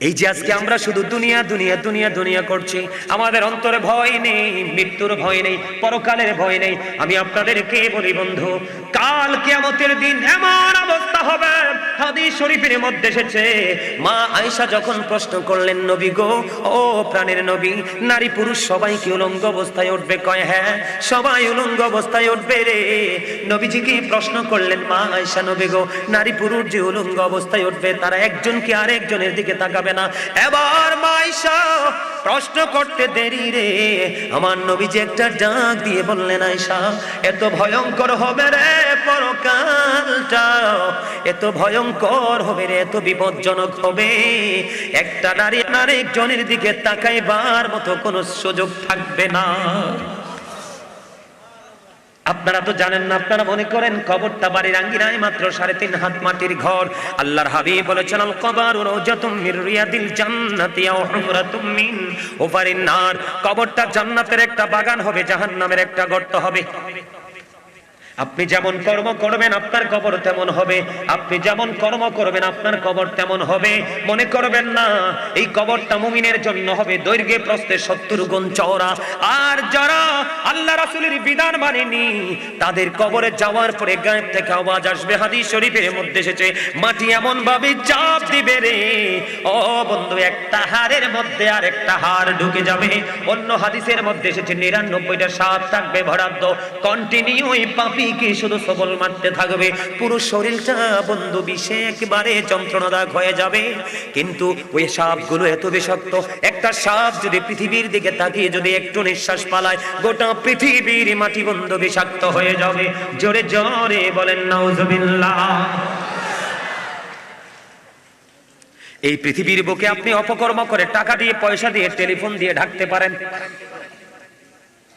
এই যে আজকে আমরা শুধু দুনিয়া দুনিয়া দুনিয়া দুনিয়া করছি, আমাদের অন্তরে ভয় নেই, মৃত্যুর ভয় নেই, পরকালের ভয় নেই। আমি আপনাদেরকে বলি বন্ধু, কাল কিয়ামতের দিন এমন অবস্থা হবে, হাদিস শরীফের মধ্যে এসেছে, মা আয়েশা যখন প্রশ্ন করলেন, নবী গো, ও প্রাণের নবী, নারী পুরুষ সবাই কি উলঙ্গ অবস্থায় উঠবে? কয় হ্যাঁ, সবাই উলঙ্গ অবস্থায় উঠবে রে। নবীজি কি প্রশ্ন করলেন, মা আয়েশা, নবী গো, নারী পুরুষ যে উলঙ্গ অবস্থায় উঠবে তারা একজন কি আরেকজনের দিকে তাকাবে না? এবার মা আয়েশা প্রশ্ন করতে দেরি রে, আমার নবীজি একটা ডাক দিয়ে বললেন, আয়েশা, এত ভয়ঙ্কর হবে রে পরকালটা, এত ভয়ঙ্কর হবে রে, এত বিপজ্জনক হবে, একটা নারী আরেকজনের দিকে তাকাইবার মতো কোনো সুযোগ থাকবে না। আপনারা তো জানেন না, আপনারা মনে করেন কবরটা বাড়ির আঙ্গিনায় মাত্র 3.5 হাত মাটির ঘর। আল্লাহর হাবিব বলেছেন, আল কবরু রাওজাতুম মির রিয়াদিল জান্নাতি আও হুফরাতুম মিন হুফারিন নার। কবরটা জান্নাতের একটা বাগান হবে, জাহান্নামের একটা গর্ত হবে। আপনি যেমন কর্ম করবেন আপনার কবর তেমন হবে, আপনি যেমন কর্ম করবেন আপনার কবর তেমন হবে। মনে করবেন না এই কবরটা মুমিনের জন্য হবে দৈর্ঘ্যে প্রস্থে 70 গুণ চওড়া। আর যারা আল্লাহ রাসূলের বিধান মানেনি তাদের কবরে যাওয়ার পরে গায়েব থেকে আওয়াজ আসবে, হাদিস শরীফের মধ্যে এসেছে, মাটি এমন ভাবে চাপ দিবে রে, ও বন্ধু, একটা হাড়ের মধ্যে আর একটা হাড় ঢুকে যাবে। অন্য হাদিসের মধ্যে এসেছে 99টা সাপ থাকবে বরাদ্দ, কন্টিনিউ এই পাপী কি শুধু সবল মারতে থাকবে, পুরো শরীরটা বন্ধু বিষে একেবারে যন্ত্রণাদায়ক হয়ে যাবে। কিন্তু ওই সাপগুলো এত বিষাক্ত, একটা সাপ যদি পৃথিবীর দিকে তাকিয়ে যদি একটু নিঃশ্বাস পালায়, গোটা পৃথিবীর মাটি বন্ধু বিষাক্ত হয়ে যাবে। জোরে জোরে বলেন নাউজুবিল্লাহ। এই পৃথিবীর বুকে আপনি অপকর্ম করে টাকা দিয়ে, পয়সা দিয়ে, টেলিফোন দিয়ে ঢাকতে পারেন,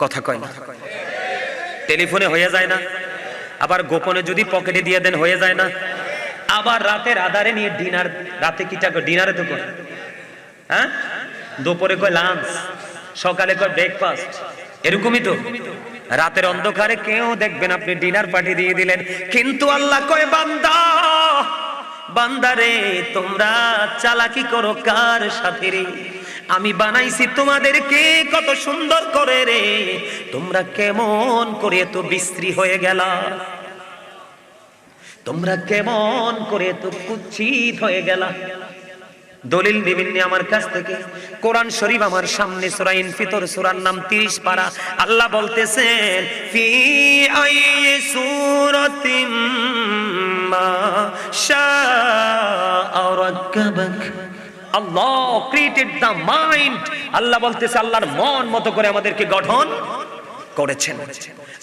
কথা কয় না? টেলিফোনে হয়ে যায় না? আবার গোপনে যদি পকেটে দিয়ে দেন হয়ে যায় না? আবার রাতের আধারে নিয়ে ডিনার, রাতে কি টাকা ডিনারে তো করে, হ্যাঁ, দুপুরে কয় লাঞ্চ, সকালে কয় ব্রেকফাস্ট, এরকমই তো। রাতের অন্ধকারে কেউ দেখবেন আপনি ডিনার পার্টি দিয়ে দিলেন, কিন্তু আল্লাহ কয়, বান্দা, বান্দারে, তোমরা চালাকি করো কার সাথে রে? আমি বানাইছি তোমাদেরকে কত সুন্দর করে রে, তোমরা কেমন করে এত বিশ্রী হয়ে গেলা, তোমরা কেমন করে এত কুৎসিত হয়ে গেলা। দলিল বিভিন্ন আমার কাছ থেকে, কোরআন শরীফ আমার সামনে, সূরা ইনফিতর সূরার নাম 30 পারা। আল্লাহ বলতেছেন, ফি আইয়ি সূরাতিম মা শাআ রাক্কাবাক। আল্লাহ ক্রিয়েটেড দ্য মাইন্ড। আল্লাহ বলতেছে আল্লাহর মন মতো করে আমাদেরকে গঠন করেছেন।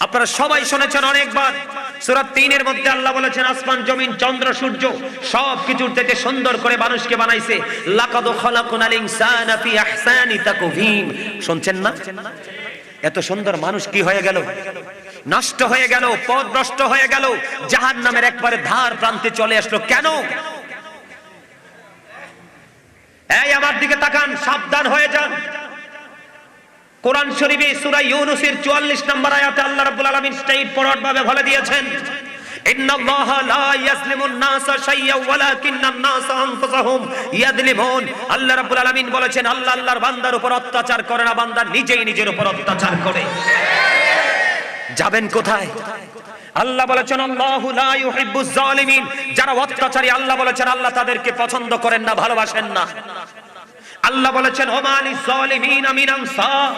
আপনারা সবাই শুনেছেন অনেকবার, সূরা 3 এর মধ্যে আল্লাহ বলেছেন, আসমান জমিন চন্দ্র সূর্য সবকিছুর থেকে সুন্দর করে মানুষকে বানাইছে। লাকাদ খালাকনাল ইনসানা ফি আহসানি তাকওয়িম। শুনছেন না? এত সুন্দর মানুষ কি হয়ে গেল? নষ্ট হয়ে গেল, পথভ্রষ্ট হয়ে গেল, জাহান্নামের একবারে ধার প্রান্তে চলে আসলো। কেন? এই আমার দিকে তাকান, সাবধান হয়ে যান। কোরআন শরীফে সূরা ইউনূসের 44 নম্বর আয়াতে আল্লাহ রাব্বুল আলামিন স্ট্রেইট ফরওয়ার্ড ভাবে বলে দিয়েছেন, ইন্নাল্লাহা লা ইয়াজলিমুন নাসা শাইয়্যা ওয়ালাকিন্নান নাসা আনফুসাহুম ইয়াজলিমুন। আল্লাহ রাব্বুল আলামিন বলেছেন, আল্লাহ আল্লাহর বান্দার উপর অত্যাচার করে না, বান্দা নিজেই নিজের উপর অত্যাচার করে। যাবেন কোথায়? আল্লাহ বলেছেন, আল্লাহু লা ইউহিব্বুজ জালিমিন। যারা অত্যাচারী, আল্লাহ বলেছেন আল্লাহ তাদেরকে পছন্দ করেন না, ভালোবাসেন না। আল্লাহ বলেছেন, ওমালিজ জালিমিনা মিন আনসার।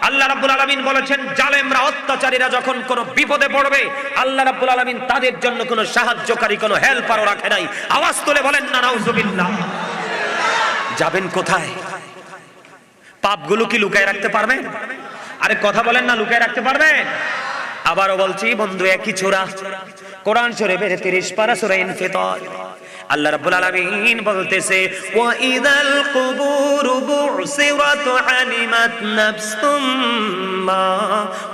আল্লাহ রাব্বুল আলামিন বলেছেন, জালেমরা, অত্যাচারীরা যখন কোনো বিপদে পড়বে, আল্লাহ রাব্বুল আলামিন তাদের জন্য কোনো সাহায্যকারী, কোনো হেল্পারও রাখে নাই। আওয়াজ তুলে বলেন না নাউজুবিল্লাহ। যাবেন কোথায়? পাপগুলো কি লুকায় রাখতে পারবেন? আরে কথা বলেন না, লুকায় রাখতে পারবেন? আবারও বলছি বন্ধু, একই ছোরা, কোরআন শরীফের 30 পারা সূরা ইনফিতার। আল্লাহ রাব্বুল আলামিন বলতেছে, ওয়া ইযাল কুবুরু বু'সিরাত আলিমাত নাফসুম মা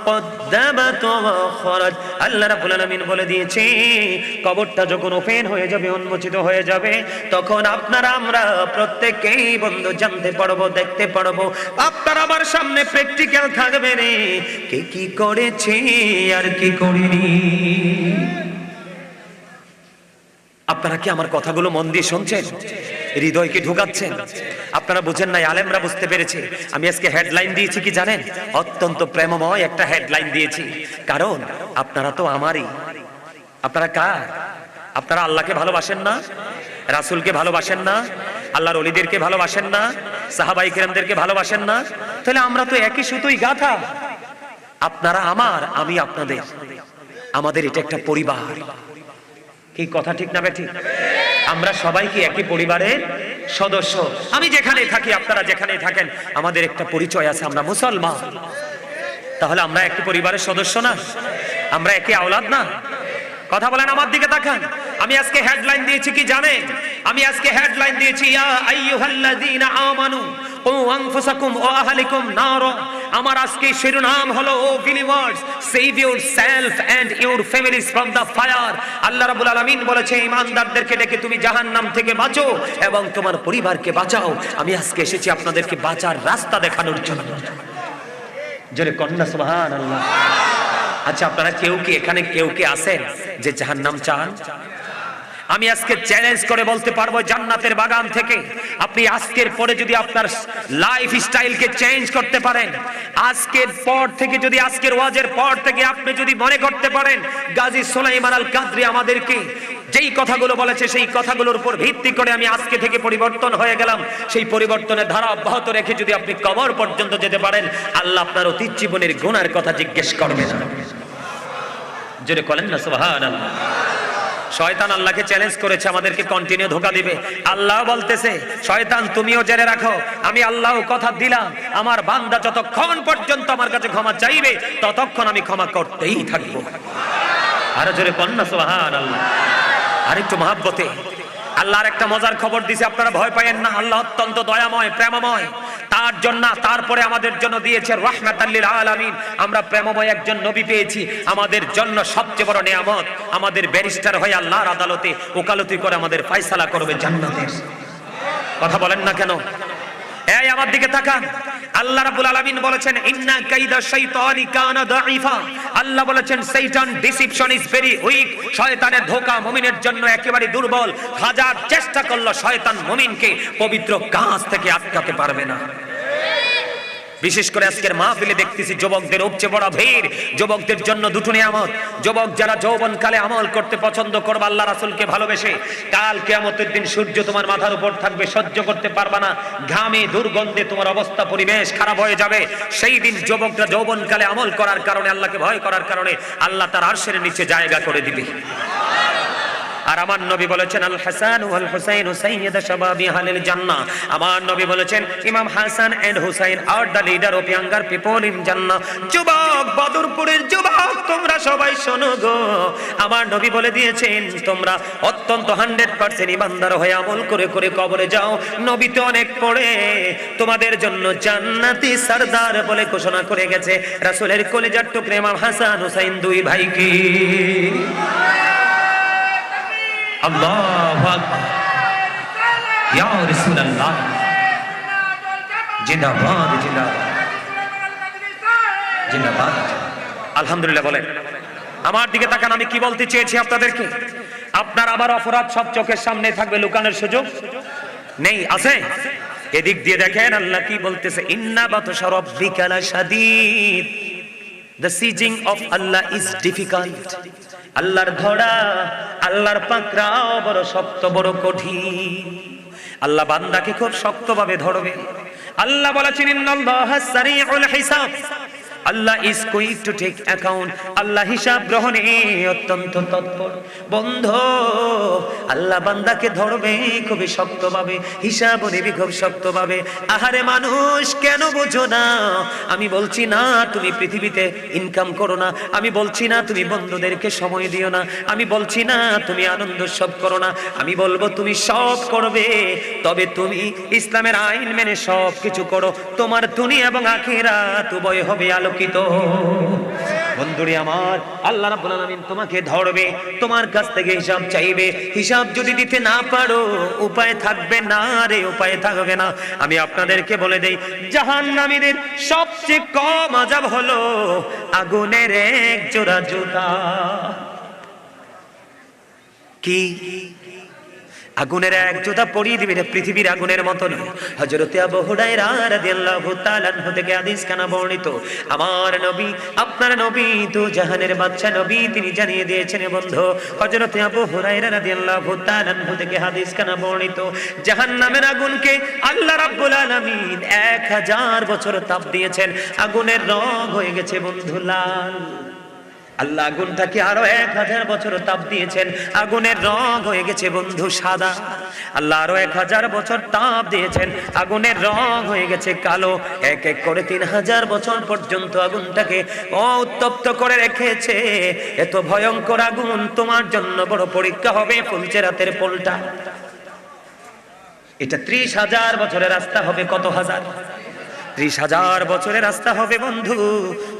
কদ্দামাত ওয়া আখরাত। আল্লাহ রাব্বুল আলামিন বলে দিয়েছে, কবরটা যখন ওপেন হয়ে যাবে, উন্মোচিত হয়ে যাবে, তখন আপনারা আমরা প্রত্যেককেই বন্ধু জানতে পারবো, দেখতে পারবো। আপনার আমার সামনে প্র্যাকটিক্যাল থাকবে রে, কে কি করেছে আর কি করেনি। আপনারা কি আমার কথাগুলো মন দিয়ে শুনছেন? হৃদয়কে ঢুকাচ্ছেন। আপনারা বুঝেন নাই, আলেমরা বুঝতে পেরেছে। আমি আজকে হেডলাইন দিয়েছি কি জানেন? অত্যন্ত প্রেমময় একটা হেডলাইন দিয়েছি, কারণ আপনারা তো আমারই। আপনারা কার? আপনারা আল্লাহকে ভালোবাসেন না? রাসূলকে ভালোবাসেন না? আল্লাহর ওলিদেরকে ভালোবাসেন না? সাহাবায়ে কেরামদেরকে ভালোবাসেন না? তাহলে আমরা তো একই সুতোই গাঁথা। আপনারা আমার, আমি আপনাদের। আমাদের এটা একটা পরিবার। কি কথা ঠিক না বেঠিক? আমরা সবাই কি একই পরিবারের সদস্য? আমি যেখানে থাকি, আপনারা যেখানে থাকেন, আমাদের একটা পরিচয় আছে, আমরা মুসলমান। তাহলে আমরা একই পরিবারের সদস্য না? আমরা একই আওলাদ না? কথা বলেন, আমার দিকে তাকান। আমি আজকে হেডলাইন দিয়েছি কি জানেন? আমি আজকে হেডলাইন দিয়েছি, ইয়া আইয়ুহাল্লাযীনা আমানু কু আনফুসাকুম ওয়া আহলিকুম নার। আমার আজকে শিরোনাম হলো, O believers, save yourself and your families from the fire. আল্লাহ রাব্বুল আলামিন বলেছে, ঈমানদারদেরকে ডেকে তুমি জাহান্নাম থেকে বাঁচো এবং তোমার পরিবারকে বাঁচাও। আমি আজকে এসেছি আপনাদেরকে বাঁচার রাস্তা দেখানোর জন্য। জোরে কন্যা সুবহানাল্লাহ। আচ্ছা, আপনারা কেউ কি এখানে কেউ কি আছেন যে জাহান্নাম চান? আমি আজকে চ্যালেঞ্জ করে বলতে পারবো, জান্নাতের বাগান থেকে আপনি আজকের পরে যদি আপনার লাইফ স্টাইলকে চেঞ্জ করতে পারেন, আজকের পর থেকে যদি, আজকের ওয়াজের পর থেকে আপনি যদি মনে করতে পারেন গাজী সুলাইমান আল কাদরি আমাদেরকে যেই কথাগুলো বলেছে, সেই কথাগুলোর উপর ভিত্তি করে আমি আজকে থেকে পরিবর্তন হয়ে গেলাম, সেই পরিবর্তনের ধারা অব্যাহত রেখে যদি আপনি কবর পর্যন্ত যেতে পারেন, আল্লাহ আপনার অতীত জীবনের গুনার কথা জিজ্ঞেস করবে না। জোরে বলেন না সুবহানাল্লাহ। শয়তান আল্লাহকে চ্যালেঞ্জ করেছে আমাদেরকে কন্টিনিউ ধোঁকা দিবে। আল্লাহ বলতেছে, শয়তান তুমিও জেনে রাখো, আমি আল্লাহ কথা দিলাম, আমার বান্দা যতক্ষণ পর্যন্ত আমার কাছে ক্ষমা চাইবে ততক্ষণ আমি ক্ষমা করতেই থাকবো। আরো জোরে কন্যা সুবহানাল্লাহ। আরেকটু মহাব্বতে আল্লাহর একটা মজার খবর দিছে, আপনারা ভয় পায়েন না। আল্লাহ অত্যন্ত দয়াময়, প্রেমময়। তার জন্য, তারপরে আমাদের জন্য দিয়েছে রাহমাতাল লিল আলামিন। আমরা প্রেমময় একজন নবী পেয়েছি। আমাদের জন্য সবচেয়ে বড় নিয়ামত, আমাদের ব্যারিস্টার হয়ে আল্লাহর আদালতে ওকালতি করে আমাদের ফয়সালা করবে জান্নাতের। কথা বলেন না কেন? এই আমার দিকে তাকান। আল্লাহ রাব্বুল আলামিন বলেছেন, ইন্না কাইদা শাইতানি কানা দাঈফা। আল্লাহ বলেছেন, শয়তান ডিসিপশন ইজ ভেরি উইক। শয়তানের ধোঁকা মুমিনের জন্য একেবারে দুর্বল। হাজার চেষ্টা করলো শয়তান মুমিনকে পবিত্র কাজ থেকে আটকাতে পারবে না। বিশেষ করে আজকের মাহফিলে দেখতেছি যুবকদের উপচে পড়া ভিড়। যুবকদের জন্য দুটো নিয়ামত। যুবক যারা যৌবনকালে আমল করতে পছন্দ করবে আল্লাহ রাসূলকে ভালোবেসে, কাল কিয়ামতের দিন সূর্য তোমার মাথার উপর থাকবে, সহ্য করতে পারবে না, ঘামে দুর্গন্ধে তোমার অবস্থা পরিবেশ খারাপ হয়ে যাবে। সেই দিন যুবকরা যৌবনকালে আমল করার কারণে, আল্লাহকে ভয় করার কারণে আল্লাহ তার আরশের নিচে জায়গা করে দিবে। আর আমার নবী বলেছেন, আল হাসান ওয়াল হুসাইন সাইয়্যিদা শাবাবি আহলিল জান্নাহ। আমার নবী বলেছেন, ইমাম Hasan and Husain are the leader of younger people in Jannah. যুবক, বদরপুরের যুবক, তোমরা সবাই শোনো গো। আমার নবী বলে দিয়েছেন, তোমরা অত্যন্ত 100% ইমানদার হয়ে আমল করে করে কবরে যাও। নবী তো অনেক পড়ে তোমাদের জন্য জান্নাতি সরদার বলে ঘোষণা করে গেছে। রাসূলের কলিজার টুকরা ইমাম হাসান হুসাইন দুই ভাইকে আল্লাহু আকবার, ইয়া রাসূলুল্লাহ, জিন্দাবাদ জিন্দাবাদ জিন্দাবাদ। আলহামদুলিল্লাহ বলেন। আমার দিকে তাকান, আমি কি বলতে চেয়েছি আপনাদেরকে? আপনার আবার অপরাধ সব চোখের সামনে থাকবে, লুকানোর সুযোগ নেই। আছে? এদিক দিয়ে দেখেন আল্লাহ কি বলতেছে, ইন্না বাতশা রাব্বিকা লাশাদীদ। The sieging of Allah is difficult. আল্লাহর ধরা, আল্লাহর পাকড়াও বড় শক্ত, বড় কঠিন। আল্লাহ বান্দাকে খুব শক্তভাবে ধরবে। আল্লাহ বলেছেন, ইন্নাল্লাহা সারিউল হিসাব। Allah is quick to take account. আল্লাহ হিসাব গ্রহণে অত্যন্ত তৎপর। বন্ধু, আল্লাহ বান্দাকে ধরবে খুবই শক্তভাবে, হিসাব নেবে খুব শক্তভাবে। আহারে মানুষ, কেন বোঝো না? আমি বলছি না তুমি পৃথিবীতে ইনকাম করো না, আমি বলছি না তুমি বন্ধুদেরকে সময় দিও না, আমি বলছি না তুমি আনন্দ সব করো না, আমি বলবো তুমি সব করবে, তবে তুমি ইসলামের আইন মেনে সব কিছু করো। তোমার দুনিয়া এবং আখিরাত উভয় হবে আলোকিত। বন্ধুরে আমার, আল্লাহ রাব্বুল আলামিন তোমাকে ধরবে, তোমার কাছ থেকে হিসাব চাইবে। হিসাব যদি দিতে না পারো, উপায় থাকবে না রে, উপায় থাকবে না। আমি আপনাদেরকে বলে দেই, জাহান্নামীদের সবচেয়ে কম আযাব হলো আগুনের এক জোড়া জুতা। কি? আগুনের এক জুতা পরিয়ে দিবে, এটা পৃথিবীর আগুনের মতো নয়। হযরত আবু হুরায়রা রাদিয়াল্লাহু তাআলা আনহু থেকে হাদিস কানা বর্ণিত, আমার নবী, আপনার নবী তো জাহানের বাদশা নবী, তিনি জানিয়ে দিয়েছেন বন্ধু। হযরত আবু হুরায়রা রাদিয়াল্লাহু তাআলা আনহু থেকে হাদিস কানা বর্ণিত, জাহান্নামের আগুনকে আল্লাহ রাব্বুল আলামিন 1000 বছর তাপ দিয়েছেন, আগুনের রং হয়ে গেছে বন্ধু লাল। আল্লাহ আগুনটাকে আরো 1000 বছর তাপ দিয়েছেন, আগুনের রং হয়ে গেছে বন্ধু সাদা। আল্লাহ আরো 1000 বছর তাপ দিয়েছেন, আগুনের রং হয়ে গেছে কালো। এক এক করে 3000 বছর পর্যন্ত আগুনটাকে উত্তপ্ত করে রেখেছে। এত ভয়ঙ্কর আগুন, তোমার জন্য বড় পরীক্ষা হবে ফুলচেরাতের পোলটা। এটা 30,000 বছরের রাস্তা হবে, কত হাজার? 30,000 বছরের রাস্তা হবে বন্ধু।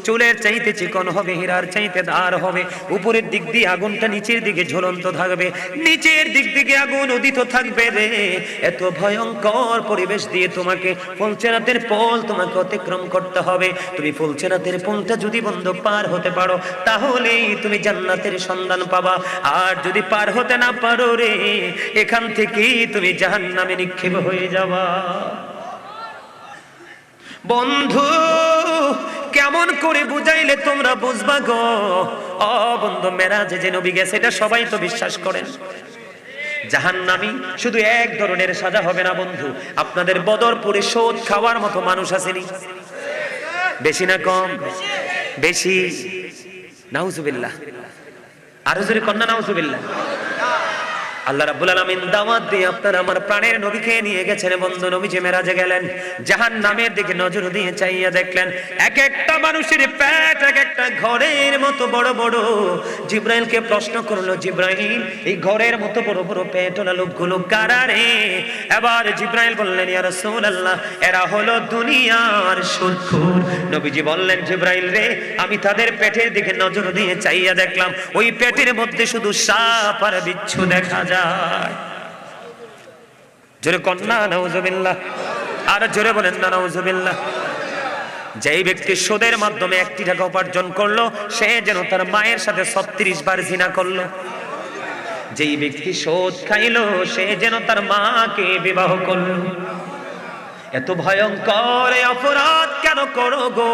চুলের চাইতে চিকন হবে, হীরার চাইতে ধার হবে। উপরের দিক দিয়ে আগুনটা নিচের দিকে ঝুলন্ত থাকবে, নিচের দিক থেকে আগুন উদিত থাকবে রে। এত ভয়ঙ্কর পরিবেশ দিয়ে তোমাকে ফুলচেরাতের পোল তোমাকে অতিক্রম করতে হবে। তুমি ফুলচেরাতের পোলটা যদি বন্ধু পার হতে পারো, তাহলেই তুমি জান্নাতের সন্ধান পাবা। আর যদি পার হতে না পারো রে, এখান থেকেই তুমি জাহান্নামে নিক্ষেপ হয়ে যাবা। বন্ধু কেমন করে বুঝাইলে তোমরা বুঝবা গো? ও বন্ধু, মেরাজে যে নবী গেছে এটা সবাই তো বিশ্বাস করেন। জাহান্নামী শুধু এক ধরনের সাজা হবে না বন্ধু, আপনাদের বদরপুরে শোধ খাওয়ার মতো মানুষ আসেনি? বেশি না কম? বেশি। নাউজুবিল্লাহ, আরো জোরে কন্যা নাউজুবিল্লাহ। আল্লাহ রাব্বুল আলামিন দাওয়াত দিয়ে আপনার আমার প্রাণের নবীকে নিয়ে গেছেন বন্ধু। নবী যে মেরাজে গেলেন, জাহান্নামের দিকে নজর দিয়ে চাইয়া দেখলেন এক একটা মানুষের পেট এক একটা ঘরের মতো বড় বড়। জিব্রাইলকে প্রশ্ন করলো, জিব্রাইল এই ঘরের মতো বড় বড় পেটওয়ালা লোকগুলো কারা রে? এবার জিব্রাইল বললেন, ইয়া রাসূলুল্লাহ, এরা হলো দুনিয়ার সুদখোর। নবীজি বললেন, জিব্রাইল রে, আমি তাদের পেটের দিকে নজর দিয়ে চাইয়া দেখলাম ওই পেটের মধ্যে শুধু সাপ আর বিচ্ছু দেখা যায়। জোরে কন্যা নাউজুবিল্লাহ, আর জোরে বলেন না নাউজুবিল্লাহ। যেই ব্যক্তি সুদের মাধ্যমে 1 টাকা উপার্জন করলো, সে যেন তার মায়ের সাথে 36 বার জিনা করলো। যেই ব্যক্তি সুদ খাইলো, সে যেন তার মাকে বিবাহ করলো। এত ভয়ঙ্কর অপরাধ কেন করো গো?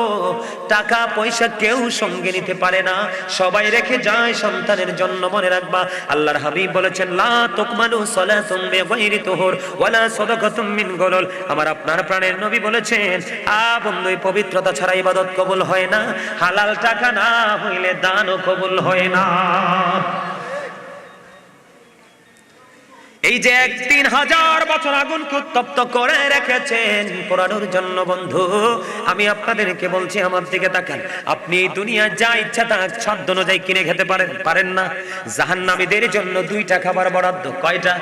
টাকা পয়সা কেউ সঙ্গে নিতে পারে না, সবাই রেখে যায় সন্তানের জন্য। মনে রাখবা, আল্লাহর হাবিব বলেছেন, লা তুকমালু সালাতুম বিগাইরি তুহুর ওয়ালা সাদাকাতুম মিন গুলুল। আমার আপনার প্রাণের নবী বলেছেন, বন্ধু, এই পবিত্রতা ছাড়া ইবাদত কবুল হয় না। হালাল টাকা না হইলে দানও কবুল হয় না। এই যে 3000 বছর আগুনকে উত্তপ্ত করে রেখেছেন পোড়ানোর জন্য বন্ধু, আমি আপনাদেরকে বলছি, আমার দিকে তাকান। আপনি এই দুনিয়া যা ইচ্ছা তা সাধ্য অনুযায়ী কিনে খেতে পারেন? পারেন না। জাহান্নামীদের জন্য 2টা খাবার বরাদ্দ। কয়টা?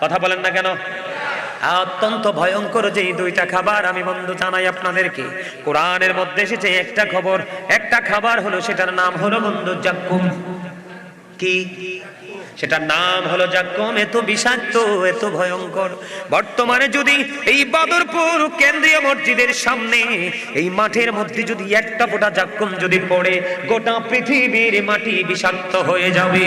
কথা বলেন না কেন? অত্যন্ত ভয়ঙ্কর যে 2টা খাবার আমি বন্ধু জানাই আপনাদেরকে। কোরআনের মধ্যে এসেছে একটা খাবার হলো, সেটার নাম হলো বন্ধু জাক্কুম। কি? সেটার নাম হলো জাক্কুম। এত বিষাক্ত, এত ভয়ঙ্কর। বর্তমানে যদি এই বদরপুর কেন্দ্রীয় মসজিদের সামনে এই মাঠের মধ্যে যদি একটা ফোঁটা জাক্কুম যদি পড়ে, গোটা পৃথিবীর মাটি বিষাক্ত হয়ে যাবে।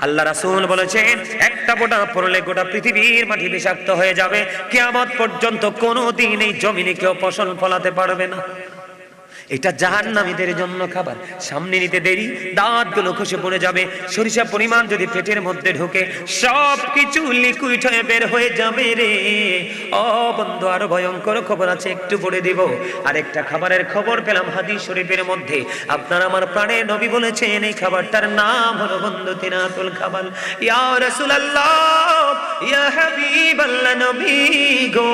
আল্লাহ রাসূল বলেছেন, একটা ফোঁটা পড়লে গোটা পৃথিবীর মাটি বিষাক্ত হয়ে যাবে। কিয়ামত পর্যন্ত কোনোদিন এই জমিনে কেউ ফসল ফলাতে পারবে না। এটা জাহান্নামীদের জন্য খাবার। সামনে নিতে দেরি, দাঁতগুলো খসে পড়ে যাবে। সরিষা পরিমাণ যদি পেটের মধ্যে ঢোকে, সবকিছু লিকুইড হয়ে বের হয়ে যাবে রে। ও বন্ধু, আরো ভয়ঙ্কর খবর আছে, একটু পড়ে দিব। আরেকটা খাবারের খবর পেলাম হাদিস শরীফের মধ্যে। আপনার আমার প্রাণের নবী বলেছেন, এই খাবারটার নাম হলো বন্ধু তিনাতুল খাবাল। ইয়া রাসূলুল্লাহ, ইয়া হাবিবাল্লাহ, নবী গো,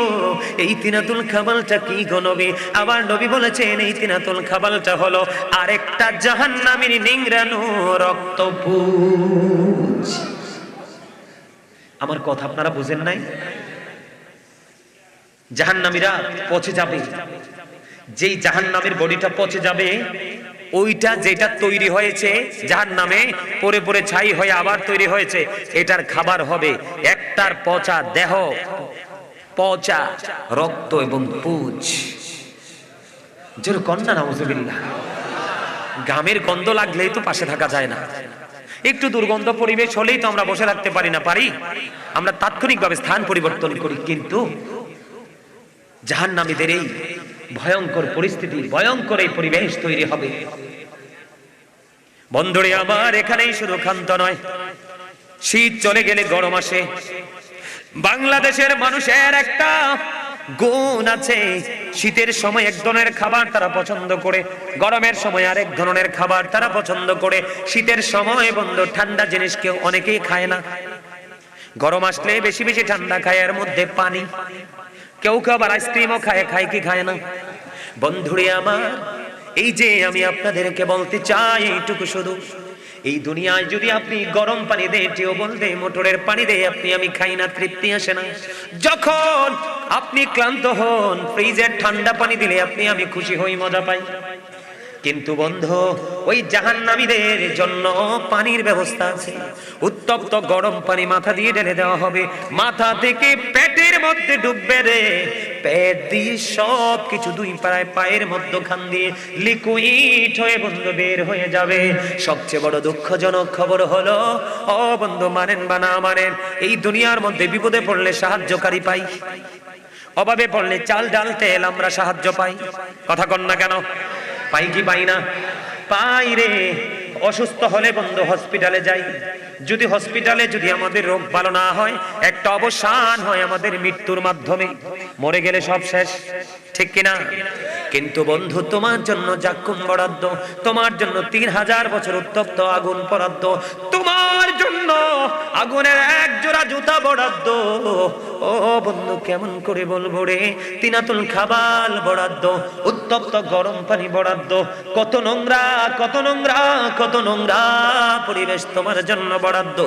এই তিনাতুল খাবালটা কি গো নবী? আবার নবী বলেছেন, এই তিনাতুল খাবালটা হলো আরেকটা জাহান্নামীর নিংড়ানো রক্তপুঞ্জ। আমার কথা আপনারা বুঝেন নাই? জাহান্নামীরা পচে যাবে, যেই জাহান্নামের বডিটা পচে যাবে, ওইটা যেটা তৈরি হয়েছে জাহান্নামে পরে পরে ছাই হয়ে আবার তৈরি হয়েছে, এটার খাবার হবে একটার পচা দেহ, পচা রক্ত এবং পুঁজ। জোর কন্যা নাউজুবিল্লাহ। ঘামের গন্ধ লাগলেই তো পাশে থাকা যায় না। একটু দুর্গন্ধ পরিবেশ হলেই তো আমরা বসে থাকতে পারি না, পারি? আমরা তাৎক্ষণিকভাবে স্থান পরিবর্তন করি। কিন্তু জাহান্নামীদের এই ভয়ঙ্কর পরিস্থিতি, ভয়ঙ্কর এই পরিবেশ তৈরি হবে। বন্ধুরে আমার, এখানেই শুধু ক্ষান্ত নয়, শীত চলে গেলে গরম আসে। বাংলাদেশের মানুষের একটা গুণ আছে, শীতের সময় এক ধরনের খাবার তারা পছন্দ করে, গরমের সময় আরেক ধরনের খাবার তারা পছন্দ করে। শীতের সময় বন্ধু ঠান্ডা জিনিস কেউ অনেকেই খায় না, গরম আসলে বেশি বেশি ঠান্ডা খায়, এর মধ্যে পানি। কেউ কেউ আবার আইসক্রিমও খায়, খায় কি খায় না? বন্ধুরে আমার, এই যে আমি আপনাদেরকে বলতে চাই এইটুকু শুধু, এই দুনিয়ায় যদি আপনি গরম পানি দেয়, টিউবওয়েল দেয়, মোটরের পানি দেয়, আপনি আমি খাই না, তৃপ্তি আসে না। যখন আপনি ক্লান্ত হন, ফ্রিজের ঠান্ডা পানি দিলে আপনি আমি খুশি হই, মজা পাই। কিন্তু বন্ধু, ওই জাহান্নামীদের জন্য পানির ব্যবস্থা আছে। উত্তপ্ত গরম পানি মাথা দিয়ে ঢেলে দেওয়া হবে, মাথা থেকে পেটের মধ্যে ডুববে রে, পেট দিয়ে সব কিছু দুই পায়ের মধ্যখান দিয়ে লিকুইড হয়ে বন্ধু বের হয়ে যাবে। সবচেয়ে বড় দুঃখজনক খবর হলো, ও বন্ধু মানেন বা না মানেন, এই দুনিয়ার মধ্যে বিপদে পড়লে সাহায্যকারী পাই, অভাবে পড়লে চাল ডাল তেল আমরা সাহায্য পাই। কথা কন না কেন? পাই কি পাই না? পাই রে। অসুস্থ হলে বন্ধু হসপিটালে যাই, যদি হসপিটালে যদি আমাদের রোগ ভালো না হয়, একটা অবসান হয় আমাদের মৃত্যুর মাধ্যমে, মরে গেলে সব শেষ, ঠিক কিনা? কিন্তু বন্ধু তোমার জন্য জাক্কুম বরাদ্দ, তোমার জন্য 3000 বছর উত্তপ্ত আগুন বরাদ্দ, তোমার জন্য আগুনের এক জোড়া জুতা বরাদ্দ। ও বন্ধু কেমন করে বলবো রে, তিনাতুল খাবাল বরাদ্দ, উত্তপ্ত গরম পানি বরাদ্দ। কত নোংরা, কত নোংরা, কত নোংরা পরিবেশ তোমার জন্য বরাদ্দ।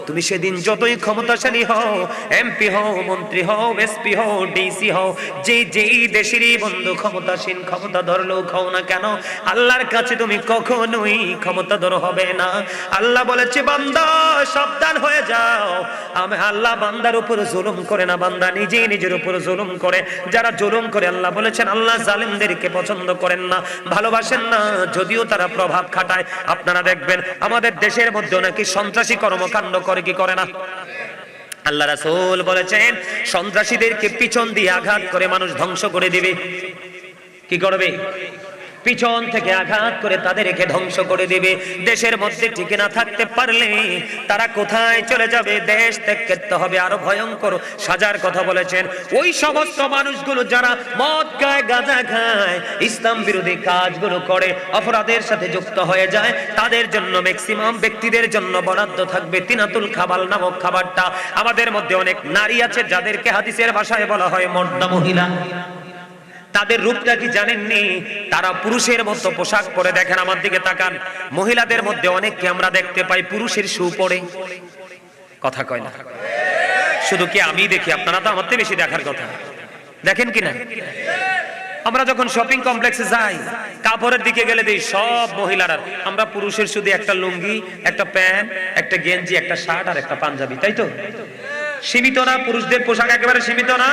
তুমি সেদিন যতই ক্ষমতাশালী হও, এমপি হও, মন্ত্রী হও, এসপি হও, ডিসি হও, যেই দেশেরই বন্ধু ক্ষমতাসীন ক্ষমতাধর লোক হও না কেন, আল্লাহর কাছে তুমি কখনোই ক্ষমতাধর হবে না। আল্লাহ বলেছে, বান্দা সাবধান হয়ে যাও, আমি আল্লাহ বান্দার উপর জুলুম করে না, বান্দা নিজেই নিজের উপর জুলুম করে। যারা জুলুম করে, আল্লাহ বলেছেন আল্লাহ জালিমদেরকে পছন্দ করেন না, ভালোবাসেন না, যদিও তারা প্রভাব খাটায়। আপনারা দেখবেন আমাদের দেশের মধ্যে নাকি সন্ত্রাসী কর্মকাণ্ড করে, কি করে না? আল্লাহ রাসূল বলেছেন, সন্ত্রাসীদেরকে পিছন দিয়ে আঘাত করে মানুষ ধ্বংস করে দিবে। কি করবে? পিছন থেকে আঘাত করে তাদেরকে ধ্বংস করে দিবে। দেশের মধ্যে টিকে না থাকতে পারলে তারা কোথায় চলে যাবে? দেশ ত্যাগ করতে হবে। আরো ভয়ঙ্কর সাজার কথা বলেছেন, ওই সমস্ত মানুষগুলো যারা মদ খায়, গাঁজা খায়, ইসলাম বিরোধী কাজগুলো করে, অপরাধের সাথে যুক্ত হয়ে যায়, তাদের জন্য ম্যাক্সিমাম ব্যক্তিদের জন্য বরাদ্দ থাকবে তিনাতুল খাবাল নামক খাবারটা। আমাদের মধ্যে অনেক নারী আছে যাদেরকে হাদিসের ভাষায় বলা হয় মর্দা মহিলা। তাদের রূপটা কি জানেননি? তারা পুরুষের মতো পোশাক পরে, দেখেন আমার দিকে তাকান, মহিলাদের মধ্যে অনেককে আমরা দেখতে পাই পুরুষের শু পরে। কথা কয় না? শুধু কি আমি দেখি? আপনারা তো আমার থেকে বেশি দেখার কথা, দেখেন কিনা? আমরা যখন শপিং কমপ্লেক্সে যাই, কাপড়ের দিকে গেলে দেখি সব মহিলারা, আমরা পুরুষের শুধু একটা লুঙ্গি, একটা প্যান্ট, একটা গেঞ্জি, একটা শার্ট আর একটা পাঞ্জাবি, তাই তো? সীমিত না? পুরুষদের পোশাক একেবারে সীমিত না?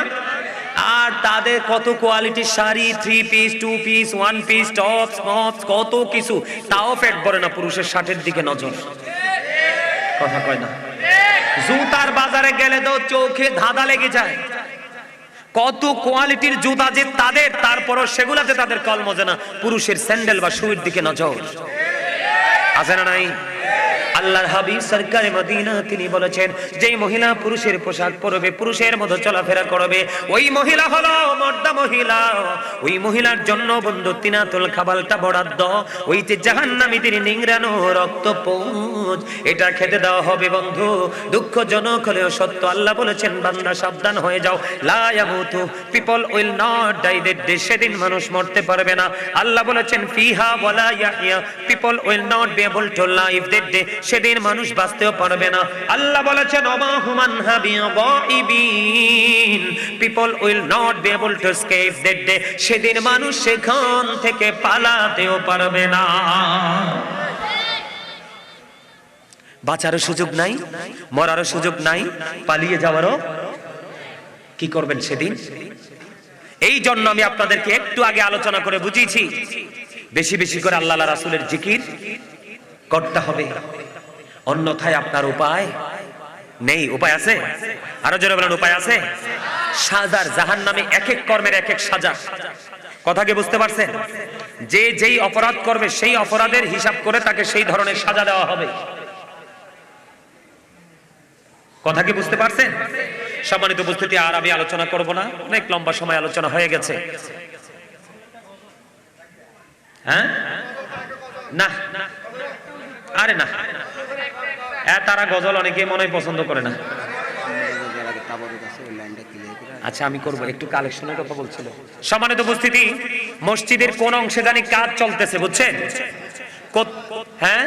আর তাদের কত কোয়ালিটির sari, 3 piece, 2 piece, 1 piece, tops, মপস, কত কিছু, তাও পেট ভরে না। পুরুষের শার্টের দিকে নজর। কথা কয় না? জুতার বাজারে গেলে তো চোখে ধাঁধা লেগে যায়, কত কোয়ালিটির জুতা যে তাদের, তারপরও সেগুলাতে তাদের কলমজে না। পুরুষের স্যান্ডেল বা শুয়ের দিকে নজর আছে না নাই? আল্লাহর হাবিব সরকারে মদিনা তিনি বলেছেন, যেই মহিলা পুরুষের পোশাক পরবে, পুরুষের মতো চলাফেরা করবে, ওই মহিলা হলো মর্দা মহিলা। ওই মহিলার জন্য বন্ধু তিনাতুল খাবালটা বরাদ্দ। ওই যে জাহান্নামীদের নিংড়ানো রক্তপুঞ্জ, এটা খেতে দেওয়া হবে বন্ধু। দুঃখজনক হলেও সত্য, আল্লাহ বলেছেন বান্দা সাবধান হয়ে যাও। লা ইয়ামুতু, people will not die that day, সেদিন মানুষ মরতে পারবে না। আল্লাহ বলেছেন ফিহা ওয়ালা ইয়াহইয়া, people will not be able to live that day, সেদিন মানুষ বাঁচতেও পারবে না। আল্লাহ বলেছেন ওমা হুমান হাবিয়িন, people will not be able to escape that day, সেদিন মানুষ সেখান থেকে পালাতেও পারবে না। বাঁচারও সুযোগ নাই, মরারও সুযোগ নাই, পালিয়ে যাওয়ারও। কি করবেন সেদিন? এই জন্য আমি আপনাদেরকে একটু আগে আলোচনা করে বুঝিয়েছি, বেশি বেশি করে আল্লাহ রাসূলের জিকির করতে হবে। অন্যথায় আপনার উপায় নেই। উপায় আছে? আরো জোরে বলেন, উপায় আছে? সাজার জাহান্নামে এক এক কর্মের এক এক সাজা। কথা কি বুঝতে পারছেন? যে যেই অপরাধ করবে সেই অপরাধের হিসাব করে তাকে সেই ধরনের সাজা দেওয়া হবে। কথা কি বুঝতে পারছেন? সম্মানিত উপস্থিতি, আর আমি আলোচনা করব না, অনেক লম্বা সময় আলোচনা হয়ে গেছে। হ্যাঁ না, আরে না, তারা গজল অনেকে মনে পছন্দ করে না। আচ্ছা আমি করব, একটু কালেকশনের কথা বলছিল। সম্মানিত উপস্থিতি, মসজিদের কোন অংশে জানি কাজ চলতেছে, বুঝছেন? হ্যাঁ,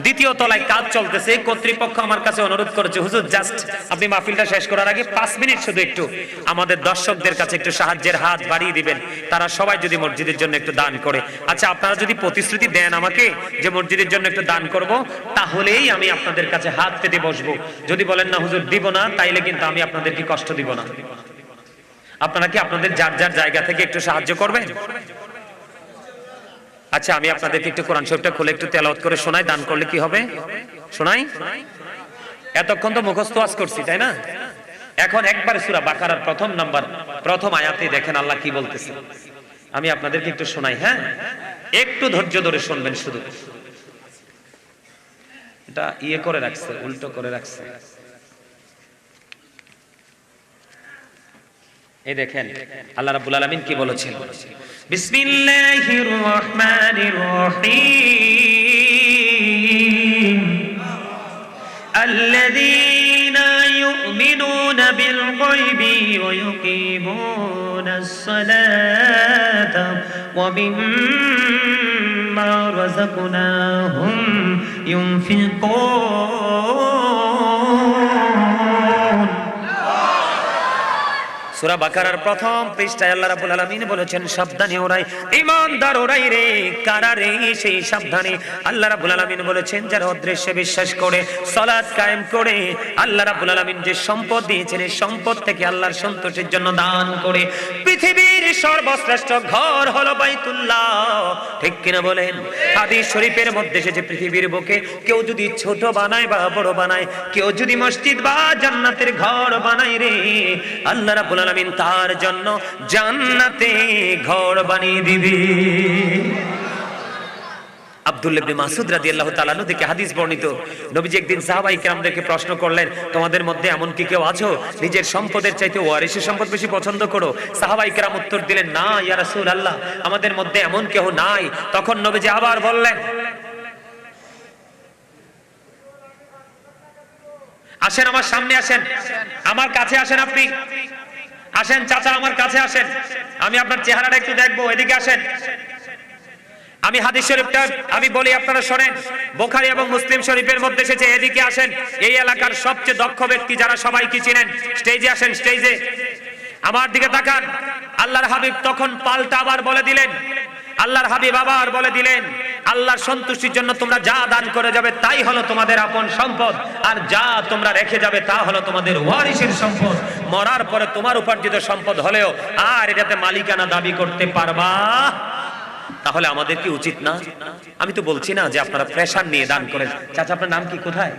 দ্বিতীয় তলায় কাজ চলতেছে। কর্তৃপক্ষ আমার কাছে অনুরোধ করেছে, হুজুর জাস্ট আপনি মাহফিলটা শেষ করার আগে 5 মিনিট শুধু একটু আমাদের দর্শকদের কাছে একটু সাহায্যের হাত বাড়িয়ে দিবেন, তারা সবাই যদি মসজিদের জন্য একটু দান করে। আচ্ছা আপনারা যদি প্রতিশ্রুতি দেন আমাকে যে মসজিদের জন্য একটু দান করব, তাহলেই আমি আপনাদের কাছে হাত পেতে বসবো। যদি বলেন না হুজুর দিব না, তাইলে কিন্তু আমি আপনাদেরকে কষ্ট দিব না। আপনারা কি আপনাদের যার যার জায়গা থেকে একটু সাহায্য করবেন? আচ্ছা আমি আপনাদেরকে একটু কোরআন শরীফটা খুলে একটু তেলাওয়াত করে শোনাই, দান করলে কি হবে শোনাই। এতক্ষণ তো মুখস্থ ওয়াজ করছি, তাই না? এখন একবারে সূরা বাকারার প্রথম আয়াতে দেখেন আল্লাহ কি বলতেছে, আমি আপনাদেরকে একটু শোনাই। হ্যাঁ, একটু ধৈর্য ধরে শুনবেন। শুধু এটা করে রাখছে, উল্টো করে রাখছে। এই দেখেন আল্লাহ রাব্বুল আলামিন কি বলেছেন, বিসমিল্লাহির রহমানির রহিম, আল্লাযীনা ইউমিনুনা বিল গায়বি ওয়া ইউকিমুনাস সালাতা ওয়া মিম্মা রাযাকনাহুম ইউনফিকুন। সূরা বাকারার প্রথম পৃষ্ঠায় আল্লাহ রাব্বুল আলামিন বলেছেন, সাবধানে ওরাই, ঈমানদার ওরাই রে, কারা রে? সেই সাবধানে আল্লাহ রাব্বুল আলামিন বলেছেন যারা অদৃশ্যে বিশ্বাস করে, সালাত কায়েম করে, আল্লাহ রাব্বুল আলামিন যে সম্পদ দিয়েছেন এই সম্পদ থেকে আল্লাহর সন্তোষের জন্য দান করে। পৃথিবীর সর্বশ্রেষ্ঠ ঘর হলো বাইতুল্লাহ, ঠিক কিনা বলেন? হাদিস শরীফের মধ্যে এসেছে পৃথিবীর বুকে কেউ যদি ছোট বানায় বা বড় বানায়, কেউ যদি মসজিদ বা জান্নাতের ঘর বানায় রে, আল্লাহ রাব্বুল আলামিন তার জন্য জান্নাতে ঘর বানিয়ে দিবে। আব্দুল্লাহ ইবনে মাসউদ রাদিয়াল্লাহু তাআলা আনহু থেকে হাদিস বর্ণিত, নবীজি একদিন সাহাবায়ে কেরামদেরকে প্রশ্ন করলেন, তোমাদের মধ্যে এমন কি কেউ আছো নিজের সম্পদের চাইতে ওয়ারিসের সম্পদ বেশি পছন্দ করো? সাহাবায়ে কেরাম উত্তর দিলেন, না ইয়া রাসূলুল্লাহ, আমাদের মধ্যে এমন কেউ নাই। তখন নবীজি আবার বললেন, আসেন আমার সামনে আসেন, আমার কাছে আসেন, আপনি আসেন চাচা, আমার কাছে আসেন, আমি আপনার চেহারাটা একটু দেখবো, এদিকে আসেন। আমি হাদিস শরীফটা আমি বলি, আপনারা শোনেন। বুখারী এবং মুসলিম শরীফের মধ্যে এসেছে, এদিকে আসেন। এই এলাকার সবচেয়ে দক্ষ ব্যক্তি যারা সবাই কি চিনেন, স্টেজে আসেন, স্টেজে আমার দিকে তাকান। আল্লাহর হাবিব তখন পাল্টা আবার বলে দিলেন, আল্লাহর হাবিব আবার বলে দিলেন, আল্লাহর সন্তুষ্টির জন্য তোমরা যা দান করে যাবে তাই হলো তোমাদের আপন সম্পদ, আর যা তোমরা রেখে যাবে তা হলো তোমাদের ওয়ারিসের সম্পদ। মরার পরে তোমার উপার্জিত সম্পদ হলেও আর এটাতে মালিকানা দাবি করতে পারবা। তাহলে আমাদের কি উচিত না? আমি তো বলছি না যে আপনারা প্রেশার নিয়ে দান করেন। চাচা আপনার নাম কি, কোথায়?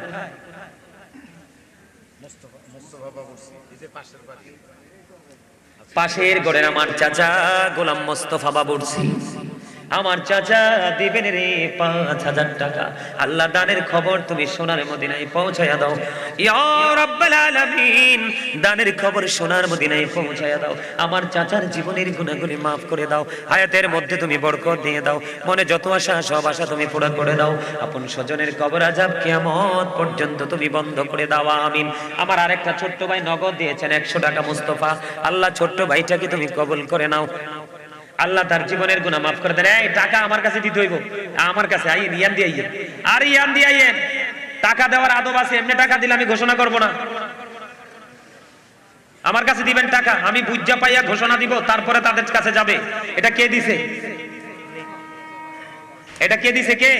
পাশের ঘরের আমার চাচা গোলাম মোস্তফা বাবুরসি। আমার চাচা দিবেন রে 5000 টাকা। আল্লাহ দানের খবর তুমি সোনার মদিনায় পৌঁছায়া দাও ইয়া রাব্বাল আলামিন, দানের খবর সোনার মদিনায় পৌঁছায়া দাও। আমার চাচার জীবনের গুনাহগুলি maaf করে দাও, হায়াতের মধ্যে তুমি বরকত দিয়ে দাও, মনে যত আশা সব আশা তুমি পুরো করে দাও। আপন স্বজনের কবর আযাব কিয়ামত পর্যন্ত তুমি বন্ধ করে দাও, আমিন। আমার আরেকটা ছোট্ট ভাই নগদ দিয়েছেন 100 টাকা, মুস্তাফা। আল্লাহ ছোট্ট ভাইটাকে তুমি কবুল করে নাও, আল্লাহ তার জীবনের গুনাহ maaf করে দেন। এই টাকা আমার কাছে দিতে হইব, আমার কাছে আইয়েন, ইয়ান দিয়ে আইয়েন, আর ইয়ান দিয়ে আইয়েন। টাকা দেওয়ার আদব আছে, এমনি টাকা দিলে আমি ঘোষণা করব না। আমার কাছে দিবেন টাকা, আমি বুঝা পাইয়া ঘোষণা দিব, তারপরে তাদের কাছে যাবে। এটা কে দিছে? এটা কে দিছে? কে?